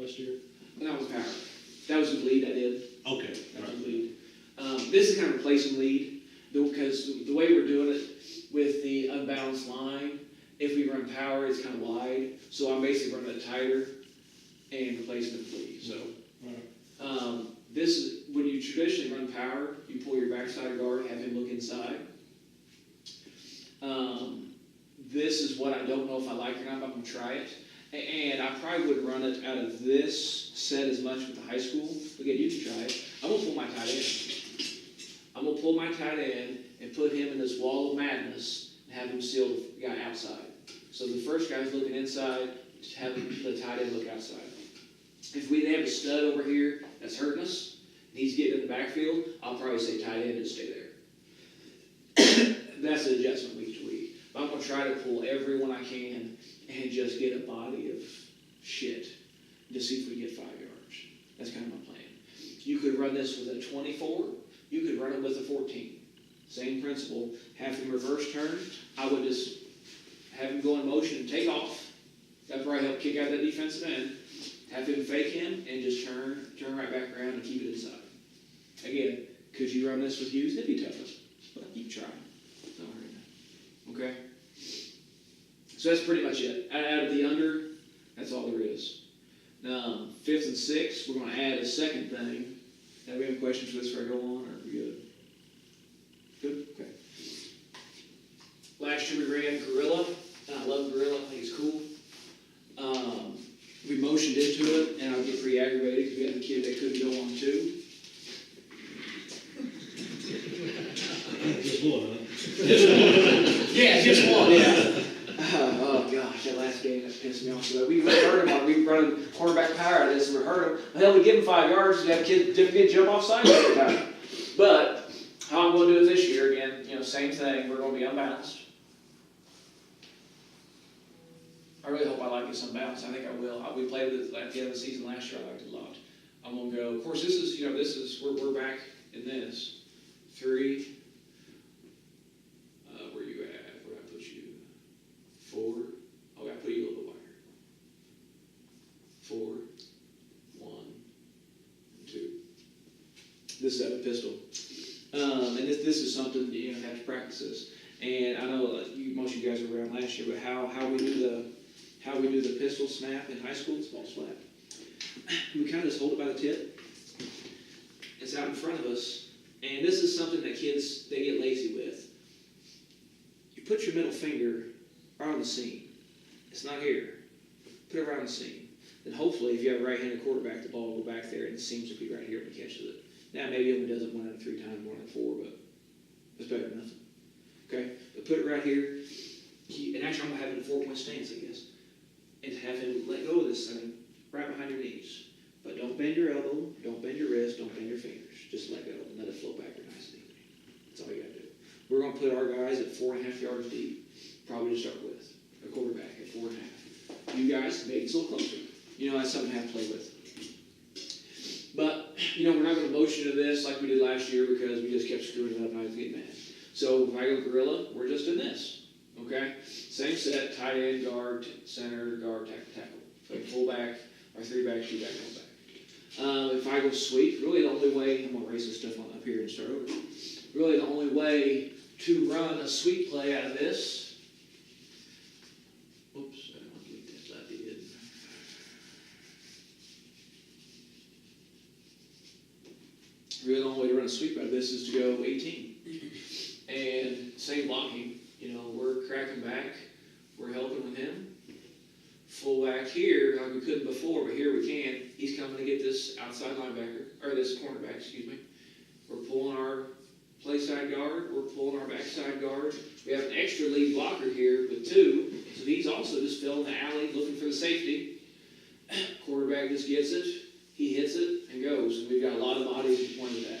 last year? That was power. That was with lead I did. Okay. That was lead. This is kind of replacing lead, because the way we're doing it with the unbalanced line, if we run power, it's kind of wide. So I'm basically running it tighter and replacing it with lead. So this is, when you traditionally run power, you pull your backside guard, have him look inside. This is what I don't know if I like or not, but I'm going to try it. And I probably wouldn't run it out of this set as much with the high school. Again, you can try it. I'm going to pull my tight end. I'm going to pull my tight end and put him in this wall of madness and have him seal the guy outside. So the first guy's looking inside, have the tight end look outside. If we have a stud over here that's hurting us, and he's getting in the backfield, I'll probably say tight end and stay there. That's an adjustment week to week. But I'm going to try to pull everyone I can and just get a body of shit to see if we get 5 yards. That's kind of my plan. You could run this with a 24. You could run it with a 14. Same principle. Have him reverse turn. I would just have him go in motion and take off. That'd probably help kick out that defensive end. Have him fake him and just turn right back around and keep it inside. Again, could you run this with Hughes? It'd be tougher, but keep trying. Don't worry. Okay? So that's pretty much it. Out of the under, that's all there is. Now, 5th and 6th, we're going to add a second thing. Now, we have questions for this before I go on, or are we good? Good? Okay. Last year we ran Gorilla, and I love Gorilla. I think it's cool. We motioned into it, and I get pretty aggravated because we had a kid that couldn't go on 2. Just one, huh? Yeah, just one. Yeah. Oh gosh, that last game that pissed me off. So we hurt him on. We running quarterback power out of this, and we hurt him. Hell, we give him 5 yards. You have kids jump off sides every time. But how I'm going to do it this year again? Same thing. We're going to be unbalanced. I really hope I like this unbalanced. I think I will. We played it at the end of the season last year. I liked it a lot. I'm going to go. Of course, this is we're back in this 3. Where you at? Where I put you? 4. Oh, I put you a little bit wider. 4, 1, 2. This is out of a pistol, and this is something you have to practice this. And I know most of you guys were around last year, but how we do the pistol snap in high school, small slap. We kind of just hold it by the tip. It's out in front of us, and this is something that kids they get lazy with. You put your middle finger right on the seam. It's not here. Put it right on the seam. Then hopefully, if you have a right-handed quarterback, the ball will go back there, and the seams will be right here when he catches it. Now, maybe he only does it 1 out of 3 times, 1 out of 4, but it's better than nothing. Okay? But put it right here. And actually, I'm going to have it in a 4-point stance, I guess. And have him let go of this thing right behind your knees. But don't bend your elbow, don't bend your wrist, don't bend your fingers. Just let go and let it flow back nice and easy. That's all you got to do. We're going to put our guys at 4.5 yards deep, probably to start with. A quarterback at 4.5. You guys, maybe it's a little closer. That's something I have to play with. But, we're not going to motion to this like we did last year because we just kept screwing it up and I was getting mad. So if I go Gorilla, we're just in this. Okay? Same set, tight end, guard, center, guard, tackle. So fullback, or 3-back, 2-back, 1-back. If I go sweep, really the only way, I'm going to erase this stuff on up here and start over. Really the only way to run a sweep play out of this, oops, I don't want to delete this, I did. Really the only way to run a sweep out of this is to go 18. And same blocking, we're cracking back, we're helping with him. Fullback here, like we couldn't before, but here we can. He's coming to get this outside linebacker, or this cornerback, excuse me. We're pulling our play side guard, we're pulling our backside guard. We have an extra lead blocker here with 2, so he's also just filling the alley, looking for the safety. Quarterback just gets it, he hits it, and goes. And we've got a lot of bodies to point at that.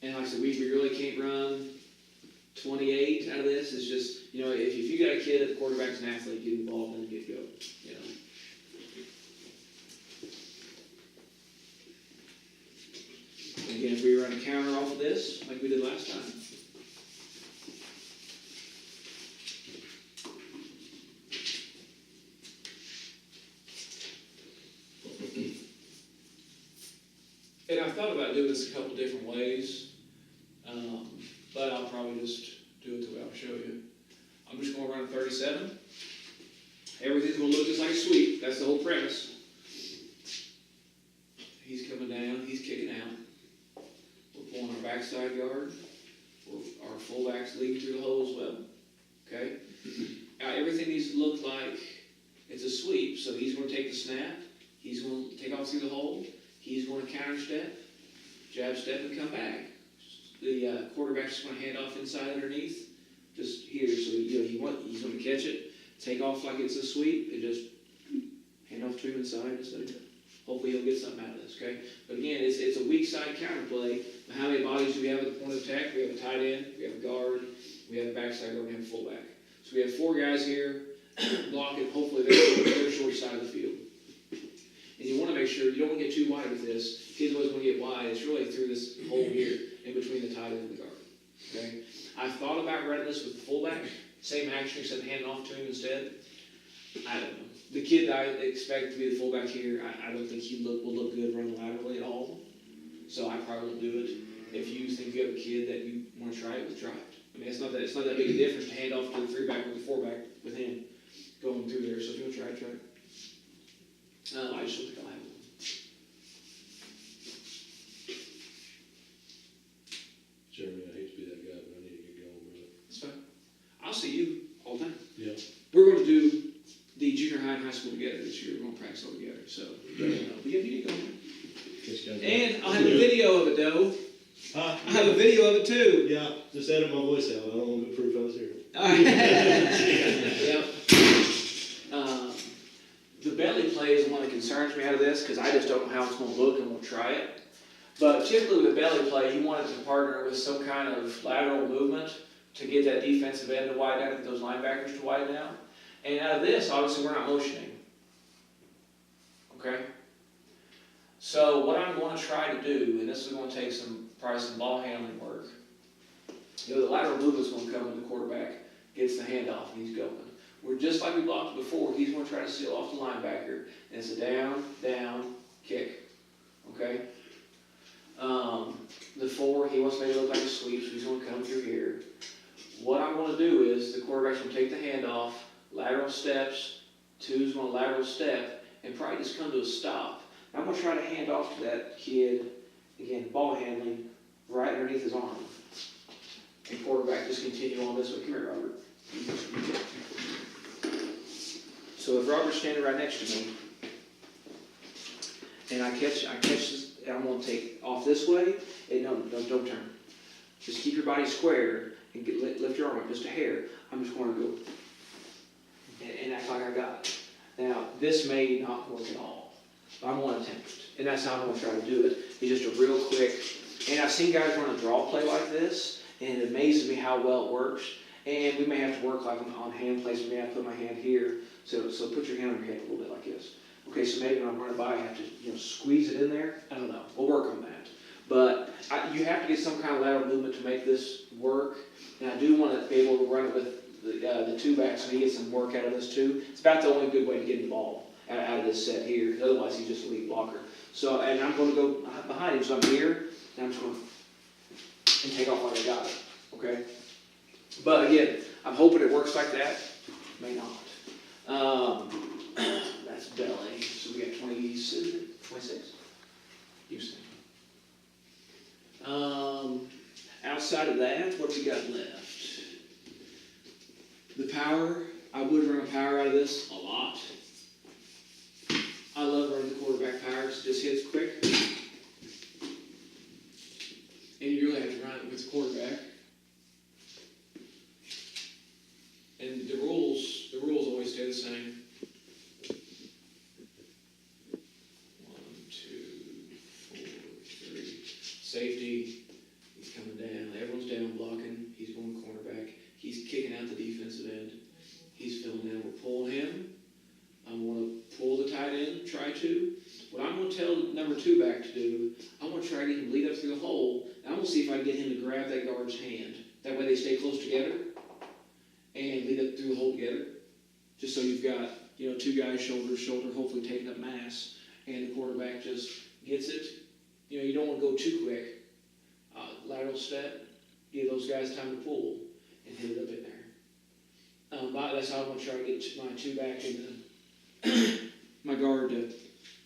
And like I said, we really can't run 28 out of this. It's just, if you got a kid, the quarterback's an athlete, get involved and get go. And again, if we run a counter off of this, like we did last time. And I thought about doing this a couple different ways, but I'll probably just do it the way I'll show you. I'm just gonna run a 37. Everything's gonna look just like a sweep. That's the whole premise. He's coming down, he's kicking out. We're pulling our backside guard. Our fullback's leading through the hole as well. Okay? Now everything needs to look like it's a sweep. So he's going to take the snap. He's going to take off through the hole. He's going to counter step, jab step, and come back. The quarterback's just going to hand off inside underneath, just here. So he's going to catch it, take off like it's a sweep, and just hand off to him inside. Just let him go. Hopefully he'll get something out of this. Okay. But again, it's a weak side counter play. How many bodies do we have at the point of attack? We have a tight end, we have a guard, we have a backside guard, and we have a fullback. So we have 4 guys here blocking. Hopefully they're short side of the field. And you want to make sure you don't want to get too wide with this. Kids always want to get wide. It's really through this hole here in between the tight end and the guard. Okay. I thought about running this with the fullback, same action except handing off to him instead. I don't know. The kid that I expect to be the fullback here, I don't think he will look good running laterally at all. So I probably won't do it. If you think you have a kid that you want to try it, try it. I mean, it's not that big a difference to hand off to the 3-back or the 4-back with him going through there. So if you want to try it, try it. I just don't think I'll have one. Jeremy, I hate to be that guy, but I need to get going, brother. That's fine. I'll see you all the time. Yeah. We're going to do the junior high and high school together this year. We're going to practice all together. So, but yeah, you need to go. And I'll have a video of it, though. I have a video of it, too. Yeah, just edit my voice out. I don't want to prove I was here. All right. Yep. The belly play is one that concerns me out of this because I just don't know how it's going to look and we'll try it. But typically with the belly play, you want it to partner with some kind of lateral movement to get that defensive end to widen out, get those linebackers to widen out. And out of this, obviously, we're not motioning. Okay? So what I'm going to try to do, and this is going to take probably some ball handling work, the lateral movement's going to come when the quarterback gets the handoff and he's going. We're just like we blocked before. He's going to try to seal off the linebacker, and it's a down, down, kick. Okay? The 4, he wants to make it look like a sweep, so he's going to come through here. What I'm going to do is the quarterback's going to take the handoff, lateral steps, 2's going to lateral step, and probably just come to a stop. I'm going to try to hand off to that kid, again, ball handling, right underneath his arm. And quarterback just continue on this way. Come here, Robert. So if Robert's standing right next to me, and I catch this, and I'm going to take off this way, and don't turn. Just keep your body square and lift your arm up just a hair. I'm just going to go and act like I got it. Now, this may not work at all, but I'm going to attempt it. And that's how I'm going to try to do it. It's just a real quick, and I've seen guys run a draw play like this, and it amazes me how well it works. And we may have to work like on hand placement. Maybe I put my hand here. So put your hand on your head a little bit like this. Okay, so maybe when I'm running by, I have to squeeze it in there. I don't know. We'll work on that. But you have to get some kind of lateral movement to make this work. And I do want to be able to run it with the 2-back so he gets some work out of this too. It's about the only good way to get the ball out of this set here. Because otherwise he's just a lead blocker. So, and I'm going to go behind him. So I'm here, and I'm just going to take off like I got it. Okay? But again, I'm hoping it works like that. May not. That's belly. So we got 26. Houston. Outside of that, what do we got left? The power. I would run a power out of this a lot. I love running the quarterback power. It just hits quick. And you really have to run it with the quarterback. And the rules always stay the same. 1, 2, 4, 3. Safety. He's coming down. Everyone's down blocking. He's going cornerback. He's kicking out the defensive end. He's filling in. We're pulling him. I'm going to pull the tight end, try to. What I'm going to tell number 2-back to do, I'm going to try to get him to lead up through the hole. And I'm going to see if I can get him to grab that guard's hand. That way they stay close together. And lead up through the hole together, just so you've got 2 guys shoulder to shoulder, hopefully taking up mass, and the quarterback just gets it You don't want to go too quick. Lateral step, give those guys time to pull and hit it up in there. But that's how I want to try to get my two back and my guard to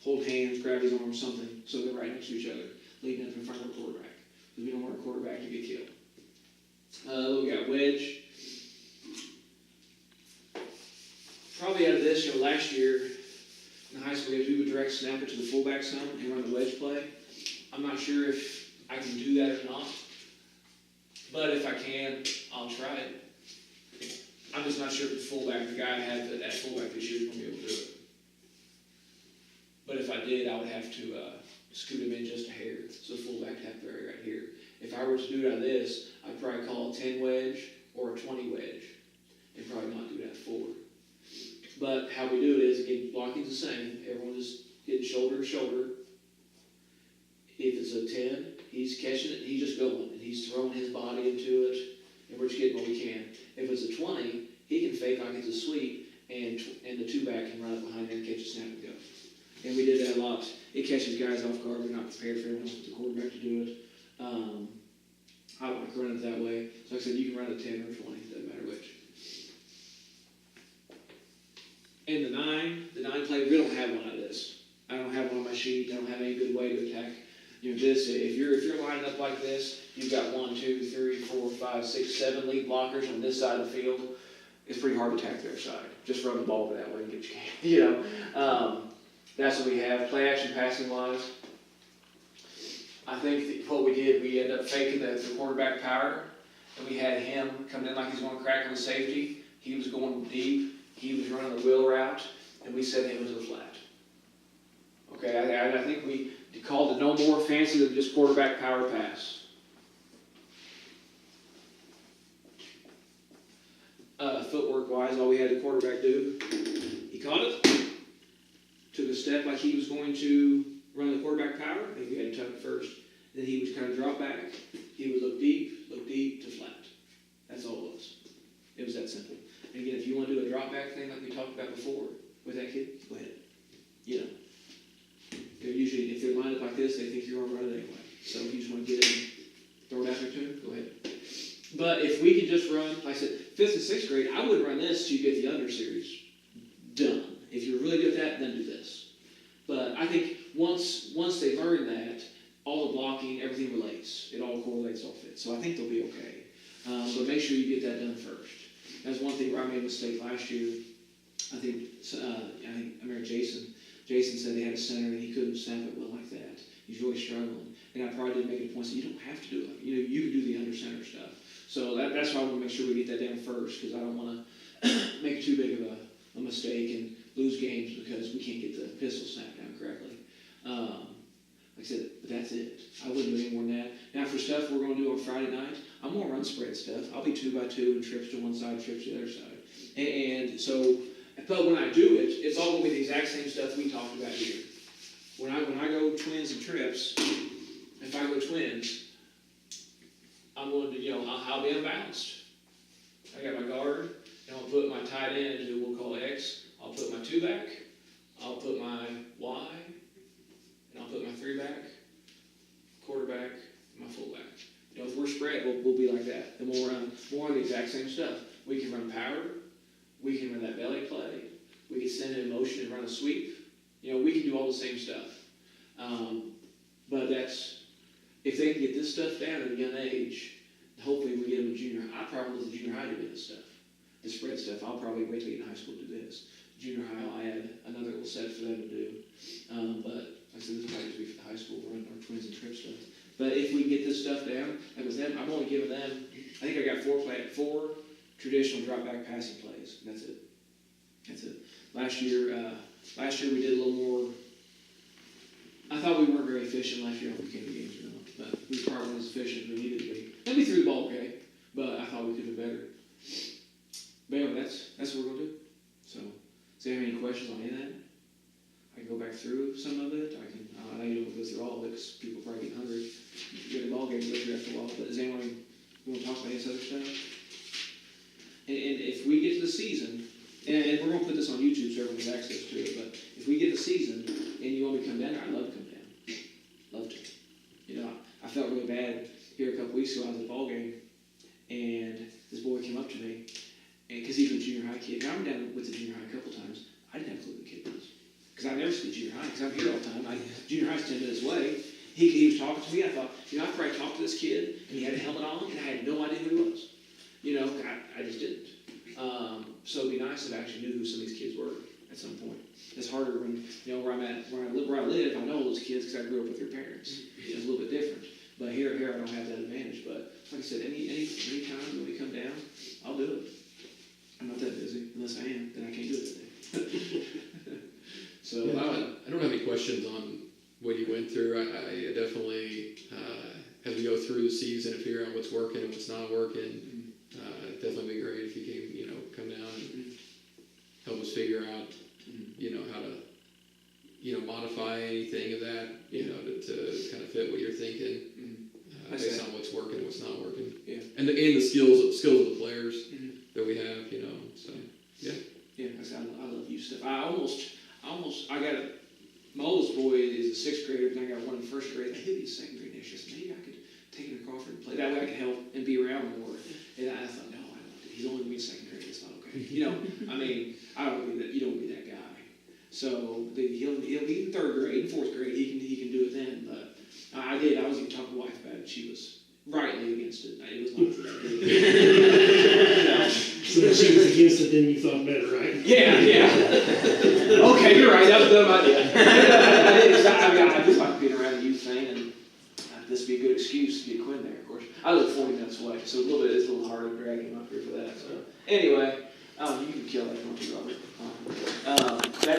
hold hands, grab his arm, something, so they're right next to each other, leading up in front of the quarterback. Because we don't want our quarterback to get killed. We got wedge. Probably out of this, last year in high school games, we would direct snap it to the fullback some and run the wedge play. I'm not sure if I can do that or not, but if I can, I'll try it. I'm just not sure if the fullback, the guy I had at fullback this year, is going to be able to do it. But if I did, I would have to scoot him in just a hair, so the fullback would have to be right here. If I were to do it out of this, I'd probably call a 10 wedge or a 20 wedge, and probably not do that 4. But how we do it is, again, blocking's the same. Everyone is getting shoulder to shoulder. If it's a 10, he's catching it, he's just going, and he's throwing his body into it, and we're just getting what we can. If it's a 20, he can fake like it's a sweep, and the two back can run up behind him, catch a snap, and go. And we did that a lot. It catches guys off guard. We're not prepared for everyone with the quarterback to do it. I like running it that way. So like I said, you can run a 10 or 20, doesn't matter which. And the 9 play, we don't have one of this. I don't have one on my sheet. I don't have any good way to attack. This, if you're lining up like this, you've got 1, 2, 3, 4, 5, 6, 7 lead blockers on this side of the field. It's pretty hard to attack their side. Just run the ball over that way and get your game. That's what we have. Play action passing wise. I think what we did, we ended up faking the quarterback power, and we had him coming in like he's going to crack on the safety. He was going deep. He was running the wheel route, and we set him to the flat. Okay, I think we called it no more fancy than just quarterback power pass. Footwork wise, all we had the quarterback do, he caught it, took a step like he was going to run the quarterback power. I think we had to tuck it first. Then he would kind of drop back. He would look deep to flat. That's all it was. It was that simple. And again, if you want to do a drop back thing like we talked about before with that kid, go ahead. They're usually, if they're lined up like this, they think you're going to run it anyway. So if you just want to get in and throw it after to him, go ahead. But if we could just run, like I said, 5th and 6th grade, I would run this till you get the under series done. If you're really good at that, then do this. But I think once they learn that, all the blocking, everything relates. It all correlates, all fits. So I think they'll be okay. But make sure you get that done first. That's one thing where I made a mistake last year. I remember Jason. Jason said they had a center and he couldn't snap it well like that. He's really struggling. And I probably didn't make it a point, so you don't have to do it. You can do the under center stuff. So that's why I want to make sure we get that down first, because I don't want to make too big of a mistake and lose games because we can't get the pistol snapped down correctly. Like I said, but that's it. I wouldn't do any more than that. Now for stuff we're going to do on Friday night, I'm going to run spread stuff. I'll be 2x2 and trips to one side, trips to the other side. And so, but when I do it, it's all going to be the exact same stuff we talked about here. When I go twins and trips, if I go twins, I'm going to, I'll be unbalanced. I got my guard, and I'll put my tight end, who we'll call X. I'll put my 2-back, I'll put my Y, and I'll put my 3-back, quarterback, and my fullback. If we're spread, we'll be like that. And we'll run the exact same stuff. We can run power, we can run that belly play, we can send it in motion and run a sweep. We can do all the same stuff. But if they can get this stuff down at a young age, hopefully we get them in junior high. I probably was a junior high doing this stuff. The spread stuff, I'll probably wait till you get in high school to do this. Junior high, I'll add another little set for them to do. But like I said, this might just be for the high school run our twins and trip stuff. But if we can get this stuff down, like with them, I'm only giving them, I think I got 4 traditional drop back passing plays. And that's it. Last year we did a little more. I thought we weren't very efficient last year. I don't know if we came to games or not, but we probably weren't as efficient as we needed to be. And we threw the ball okay, but I thought we could have been better. But anyway, that's what we're gonna do. So, does anyone have any questions on any of that? I can go back through some of it. I know you don't go through all of it because people probably get hungry. You get a ball game, go through after a while. But does anyone want to talk about any other stuff? And if we get to the season, and we're going to put this on YouTube so everyone has access to it, but if we get the season and you want me to come down, I'd love to come down. Love to. Dad, here a couple weeks ago, I was at a ball game, and this boy came up to me, and because he's a junior high kid, and I went down with the junior high a couple times. I didn't have a clue who the kid was, because I never see junior high, because I'm here all the time. Junior high's 10 minutes away. He was talking to me. I thought, after I talked to this kid, and he had a helmet on, and I had no idea who he was. I just didn't. So it'd be nice if I actually knew who some of these kids were at some point. It's harder when, where I live, I know those kids because I grew up with their parents. It's a little bit different. But here I don't have that advantage. But like I said, any time when we come down, I'll do it. I'm not that busy. Unless I am, then I can't do it that day. So I don't have any questions on what you went through. I definitely, as we go through the season and figure out what's working and what's not working, definitely be great if you came, come down and help us figure out, how to, modify anything of that, to kind of fit what you're thinking, based on what's working and what's not working. Yeah. And the skills of the players that we have, so, yeah. Yeah, I love youth stuff. I got my oldest boy is a 6th grader, and I got one in 1st grade. He'll be a 2nd grade next year, so maybe I could take him to Crawford and play. That way I could help and be around more. And I thought, no, I don't want to. He's only going to be 2nd grade. It's not okay. I don't be that. You don't be that guy. So he'll be in 3rd grade, 4th grade. He can do it then. But I did. I was even talking to my wife about it. She was rightly against it. It was not for that good. So when she was against it, then you thought better, right? Yeah. Okay, you're right. That was a dumb idea. I just like being around the youth thing, and this would be a good excuse to get Quinn there, of course. I live 40 minutes away, so it's a little harder to drag him up here for that. So anyway, you can kill that, don't you, Robert?